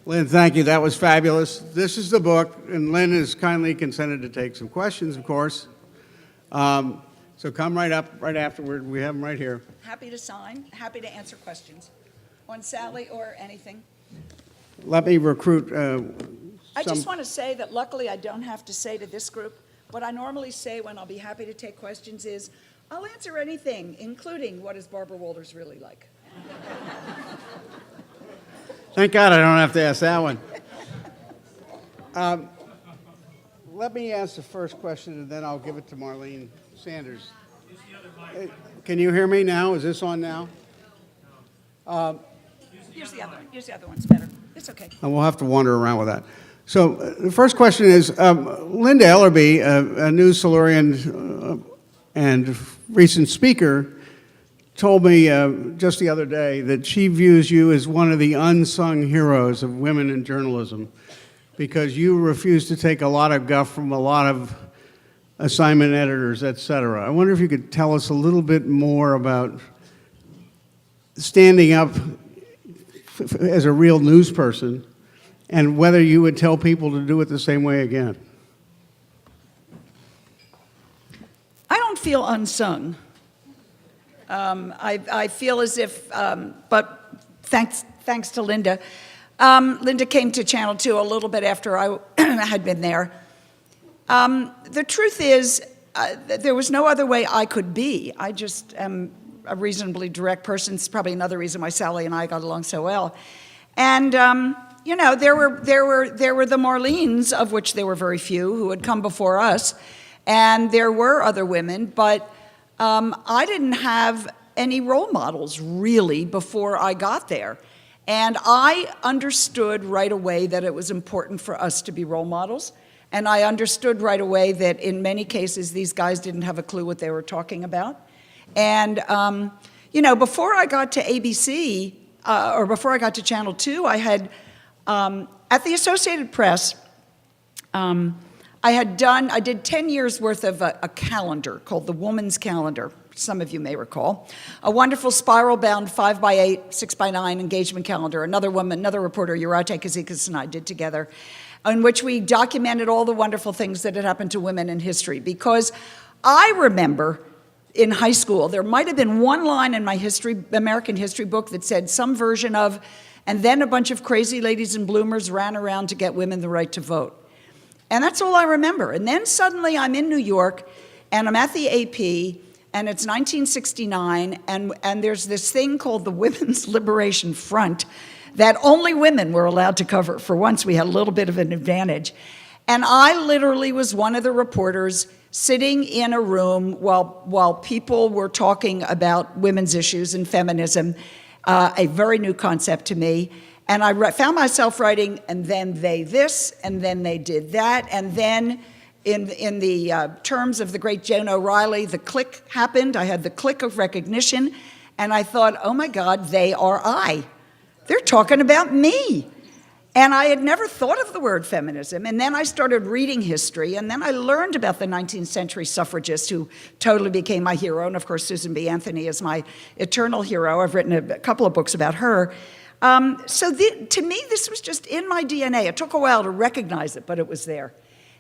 Lynn, thank you. That was fabulous. This is the book, and Lynn has kindly consented to take some questions, of course. So come right up, right afterward. We have them right here. Happy to sign, happy to answer questions on Sally or anything. Let me recruit I just want to say that luckily I don't have to say to this group, what I normally say when I'll be happy to take questions is, I'll answer anything, including what is Barbara Walters really like. Thank God I don't have to ask that one. Let me ask the first question, and then I'll give it to Marlene Sanders. Can you hear me now? Is this on now? Here's the other one. Here's the other one. It's better. It's okay. And we'll have to wander around with that. So the first question is, Linda Ellerby, a news Silurian and recent speaker, told me just the other day that she views you as one of the unsung heroes of women in journalism because you refuse to take a lot of guff from a lot of assignment editors, et cetera. I wonder if you could tell us a little bit more about standing up as a real news person and whether you would tell people to do it the same way again. I don't feel unsung. I feel as if, but thanks to Linda. Linda came to Channel 2 a little bit after I had been there. The truth is, there was no other way I could be. I just am a reasonably direct person. It's probably another reason why Sally and I got along so well. And you know, there were the Marlenes, of which there were very few, who had come before us, and there were other women, but I didn't have any role models really before I got there. And I understood right away that it was important for us to be role models. And I understood right away that in many cases, these guys didn't have a clue what they were talking about. And, you know, before I got to ABC, or before I got to Channel 2, I had, at the Associated Press, I did 10 years worth of a calendar called the Woman's Calendar, some of you may recall. A wonderful spiral-bound 5x8, 6x9 engagement calendar. Another reporter, Urate Kazikas, and I did together, in which we documented all the wonderful things that had happened to women in history. Because I remember in high school, there might have been one line in my American history book that said some version of, and then a bunch of crazy ladies and bloomers ran around to get women the right to vote. And that's all I remember. And then suddenly I'm in New York, and I'm at the AP, and it's 1969, and there's this thing called the Women's Liberation Front that only women were allowed to cover. For once, we had a little bit of an advantage. And I literally was one of the reporters sitting in a room while people were talking about women's issues and feminism, a very new concept to me. And I found myself writing, and then they this, and then they did that, and then in the terms of the great Joan O'Reilly, the click happened. I had the click of recognition, and I thought, oh my God, they are I. They're talking about me. And I had never thought of the word feminism. And then I started reading history, and then I learned about the 19th century suffragist who totally became my hero. And of course, Susan B. Anthony is my eternal hero. I've written a couple of books about her. To me, this was just in my DNA. It took a while to recognize it, but it was there.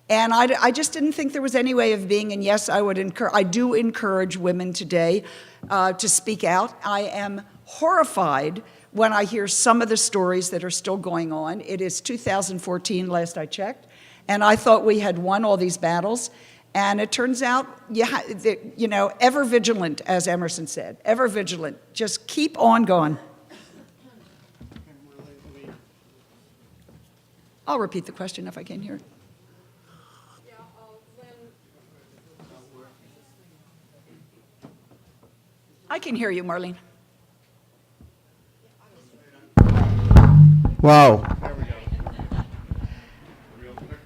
And I just didn't think there was any way of being. And yes, I do encourage women today to speak out. I am horrified when I hear some of the stories that are still going on. It is 2014, last I checked, and I thought we had won all these battles. And it turns out, you know, ever vigilant, as Emerson said, ever vigilant. Just keep on going. I'll repeat the question if I can hear it. I can hear you, Marlene. Wow.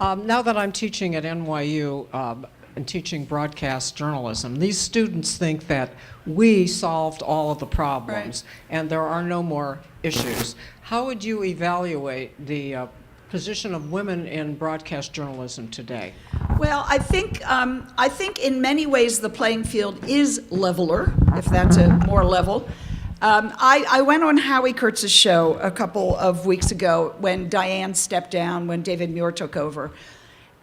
Now that I'm teaching at NYU and teaching broadcast journalism, these students think that we solved all of the problems, right, and there are no more issues. How would you evaluate the position of women in broadcast journalism today? Well, I think in many ways the playing field is leveler, if that's a more level. I went on Howie Kurtz's show a couple of weeks ago when Diane stepped down, when David Muir took over.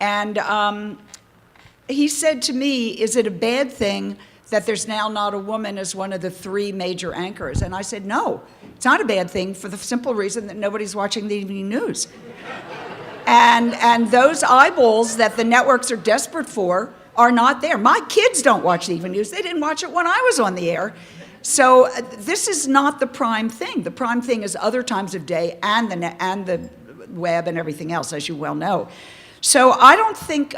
And he said to me, is it a bad thing that there's now not a woman as one of the 3 major anchors? And I said, no, it's not a bad thing for the simple reason that nobody's watching the evening news. And those eyeballs that the networks are desperate for are not there. My kids don't watch the evening news. They didn't watch it when I was on the air. So this is not the prime thing. The prime thing is other times of day and the web and everything else, as you well know. So I don't think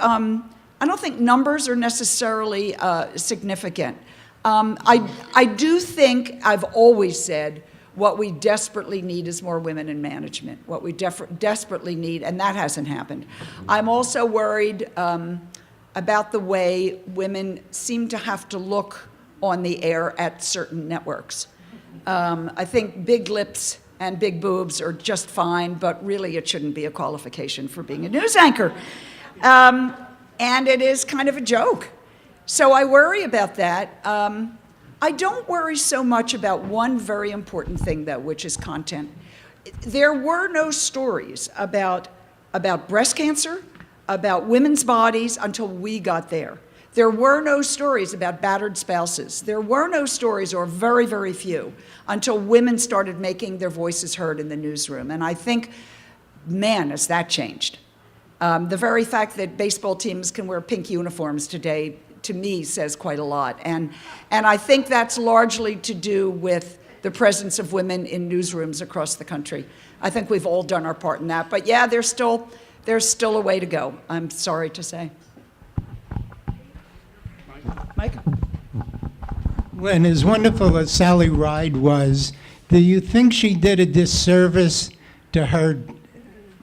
numbers are necessarily significant. I do think, I've always said, what we desperately need is more women in management. What we desperately need, and that hasn't happened. I'm also worried about the way women seem to have to look on the air at certain networks. I think big lips and big boobs are just fine, but really it shouldn't be a qualification for being a news anchor. And it is kind of a joke. So I worry about that. I don't worry so much about one very important thing, though, which is content. There were no stories about breast cancer, about women's bodies until we got there. There were no stories about battered spouses. There were no stories, or very, very few, until women started making their voices heard in the newsroom. And I think, man, has that changed. The very fact that baseball teams can wear pink uniforms today, to me, says quite a lot. And I think that's largely to do with the presence of women in newsrooms across the country. I think we've all done our part in that. But yeah, there's still a way to go, I'm sorry to say. Mike? Lynn, as wonderful as Sally Ride was, do you think she did a disservice to her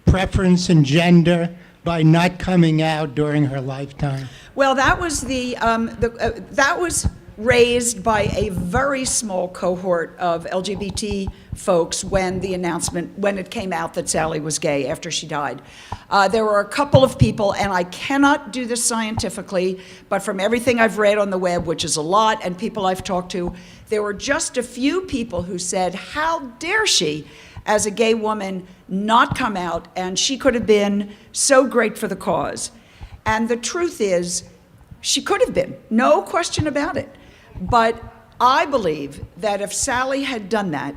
preference and gender by not coming out during her lifetime? Well, that was that was raised by a very small cohort of LGBT folks when it came out that Sally was gay after she died. There were a couple of people, and I cannot do this scientifically, but from everything I've read on the web, which is a lot, and people I've talked to, there were just a few people who said, how dare she, as a gay woman, not come out, and she could have been so great for the cause. And the truth is, she could have been, no question about it. But I believe that if Sally had done that,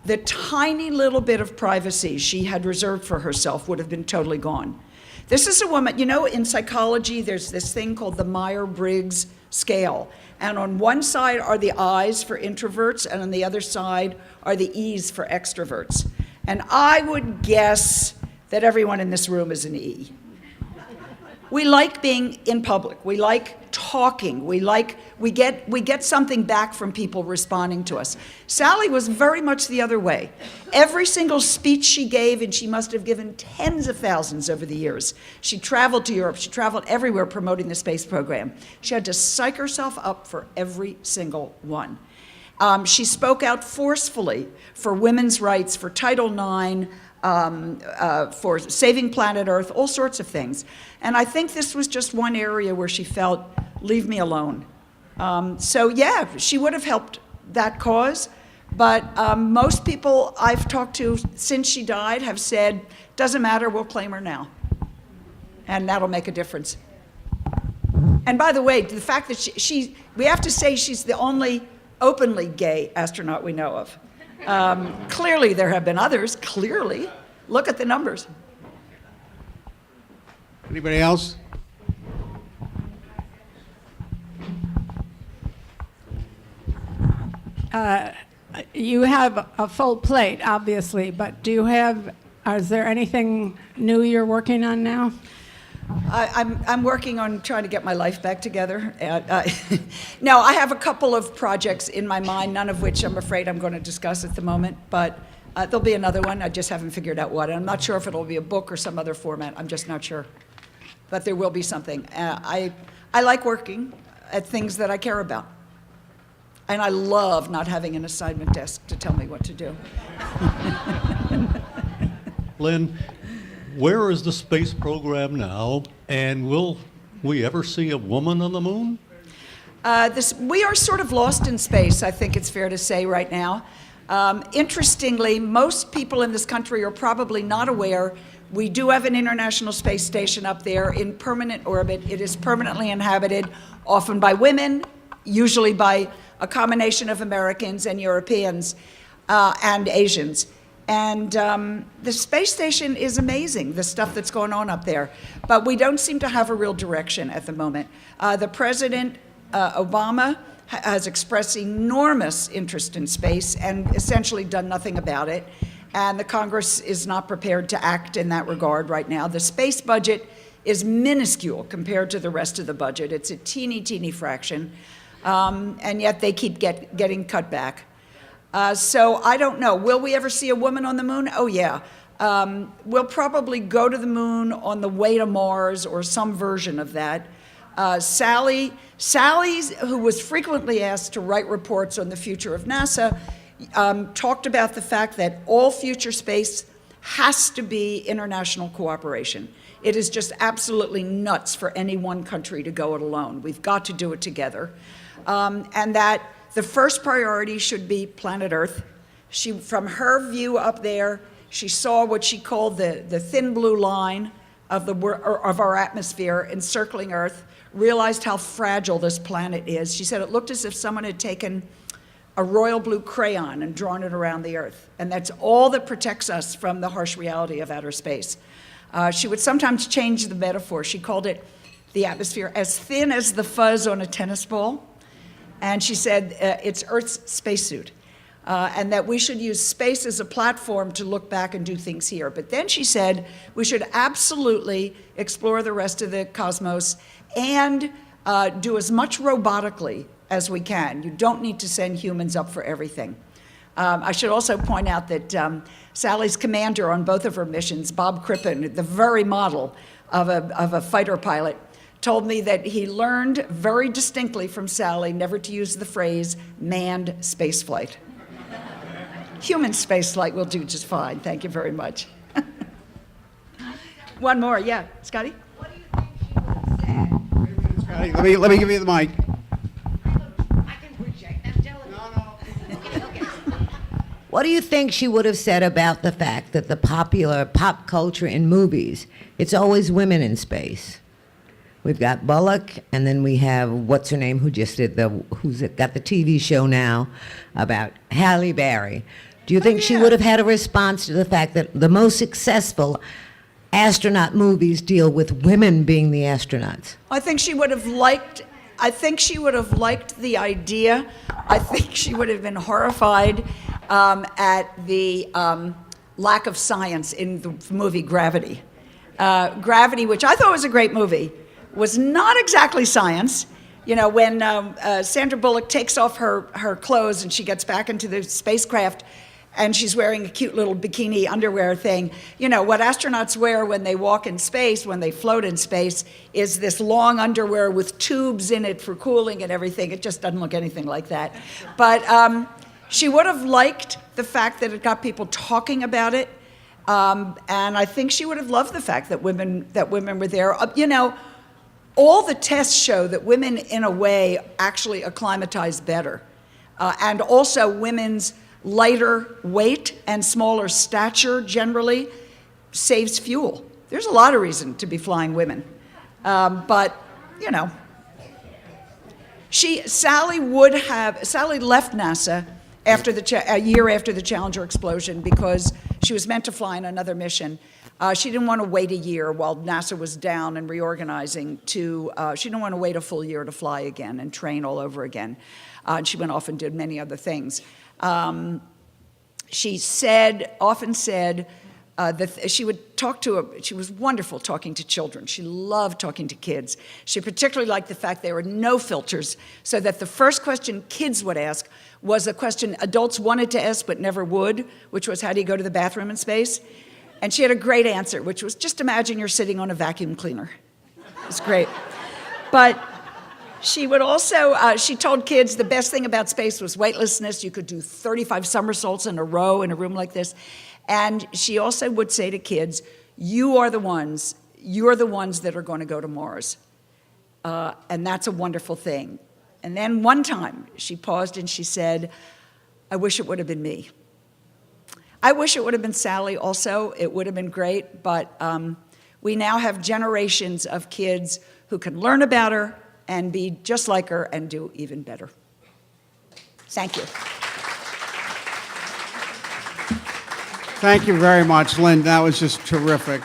the tiny little bit of privacy she had reserved for herself would have been totally gone. This is a woman, you know, in psychology, there's this thing called the Myers-Briggs scale. And on one side are the I's for introverts, and on the other side are the E's for extroverts. And I would guess that everyone in this room is an E. We like being in public. We like talking. We get something back from people responding to us. Sally was very much the other way. Every single speech she gave, and she must have given tens of thousands over the years. She traveled to Europe. She traveled everywhere promoting the space program. She had to psych herself up for every single one. She spoke out forcefully for women's rights, for Title IX, for saving planet Earth, all sorts of things. And I think this was just one area where she felt, leave me alone. So yeah, she would have helped that cause, but most people I've talked to since she died have said, doesn't matter, we'll claim her now. And that'll make a difference. And by the way, the fact that we have to say she's the only openly gay astronaut we know of. Clearly there have been others, clearly. Look at the numbers. Anybody else? You have a full plate, obviously, but is there anything new you're working on now? I'm working on trying to get my life back together. No, I have a couple of projects in my mind, none of which I'm afraid I'm going to discuss at the moment, but there'll be another one. I just haven't figured out what. And I'm not sure if it'll be a book or some other format. I'm just not sure. But there will be something. I like working at things that I care about. And I love not having an assignment desk to tell me what to do. Lynn, where is the space program now, and will we ever see a woman on the moon? We are sort of lost in space, I think it's fair to say right now. Interestingly, most people in this country are probably not aware we do have an International Space Station up there in permanent orbit. It is permanently inhabited, often by women, usually by a combination of Americans and Europeans and Asians. And the space station is amazing, the stuff that's going on up there. But we don't seem to have a real direction at the moment. The President, Obama, has expressed enormous interest in space and essentially done nothing about it. And the Congress is not prepared to act in that regard right now. The space budget is minuscule compared to the rest of the budget. It's a teeny, teeny fraction. And yet they keep getting cut back. So I don't know. Will we ever see a woman on the moon? Oh, yeah. We'll probably go to the moon on the way to Mars or some version of that. Sally, who was frequently asked to write reports on the future of NASA, talked about the fact that all future space has to be international cooperation. It is just absolutely nuts for any one country to go it alone. We've got to do it together. And that the first priority should be planet Earth. From her view up there, she saw what she called the thin blue line of our atmosphere encircling Earth, realized how fragile this planet is. She said it looked as if someone had taken a royal blue crayon and drawn it around the Earth. And that's all that protects us from the harsh reality of outer space. She would sometimes change the metaphor. She called it the atmosphere as thin as the fuzz on a tennis ball. And she said it's Earth's spacesuit. And that we should use space as a platform to look back and do things here. But then she said we should absolutely explore the rest of the cosmos and do as much robotically as we can. You don't need to send humans up for everything. I should also point out that Sally's commander on both of her missions, Bob Crippen, the very model of a fighter pilot, told me that he learned very distinctly from Sally never to use the phrase manned spaceflight. Human spaceflight will do just fine. Thank you very much. One more, yeah, Scotty? What do you think she would have said? Scotty, let me give you the mic. I can project. I'm telling you. Okay. What do you think she would have said about the fact that the popular pop culture in movies, it's always women in space? We've got Bullock, and then we have what's her name, who's got the TV show now about Halle Berry. Do you think she would have had a response to the fact that the most successful astronaut movies deal with women being the astronauts? I think she would have liked the idea. I think she would have been horrified at the lack of science in the movie Gravity. Gravity, which I thought was a great movie, was not exactly science. You know, when Sandra Bullock takes off her clothes and she gets back into the spacecraft and she's wearing a cute little bikini underwear thing, you know, what astronauts wear when they walk in space, when they float in space, is this long underwear with tubes in it for cooling and everything. It just doesn't look anything like that. But she would have liked the fact that it got people talking about it. And I think she would have loved the fact that women were there. You know, all the tests show that women, in a way, actually acclimatize better. And also women's lighter weight and smaller stature generally saves fuel. There's a lot of reason to be flying women. But, you know, Sally left NASA a year after the Challenger explosion because she was meant to fly on another mission. She didn't want to wait a year while NASA was down and reorganizing she didn't want to wait a full year to fly again and train all over again. And she went off and did many other things. She often said that she was wonderful talking to children. She loved talking to kids. She particularly liked the fact there were no filters, so that the first question kids would ask was a question adults wanted to ask but never would, which was, how do you go to the bathroom in space? And she had a great answer, which was, just imagine you're sitting on a vacuum cleaner. It was great. But she would also, she told kids the best thing about space was weightlessness. You could do 35 somersaults in a row in a room like this. And she also would say to kids, you're the ones that are going to go to Mars. And that's a wonderful thing. And then one time she paused and she said, I wish it would have been me. I wish it would have been Sally also. It would have been great, but we now have generations of kids who can learn about her and be just like her and do even better. Thank you. Thank you very much, Lynn. That was just terrific.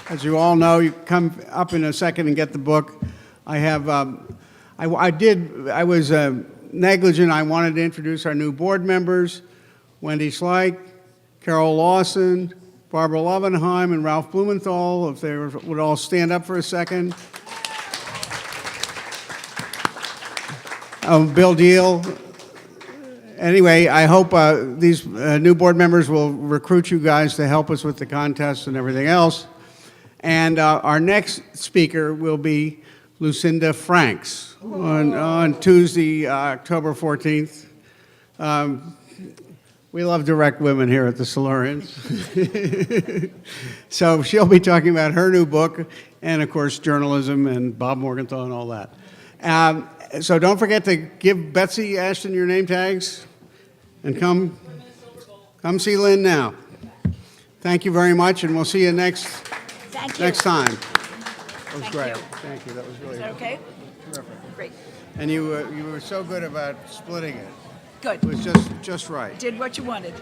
As you all know, you come up in a second and get the book. I have, I was negligent. I wanted to introduce our new board members, Wendy Schleich, Carol Lawson, Barbara Lovenheim, and Ralph Blumenthal, if they would all stand up for a second. Bill Deal. Anyway, I hope these new board members will recruit you guys to help us with the contest and everything else. And our next speaker will be Lucinda Franks on Tuesday, October 14th. We love direct women here at the Silurians. So she'll be talking about her new book and, of course, journalism and Bob Morgenthau and all that. So don't forget to give Betsy Ashton your name tags and come see Lynn now. Thank you very much, and we'll see you next time. That was great. Thank you. That was really Okay? terrific. Great. And you were so good about splitting it. Good. It was just right. Did what you wanted.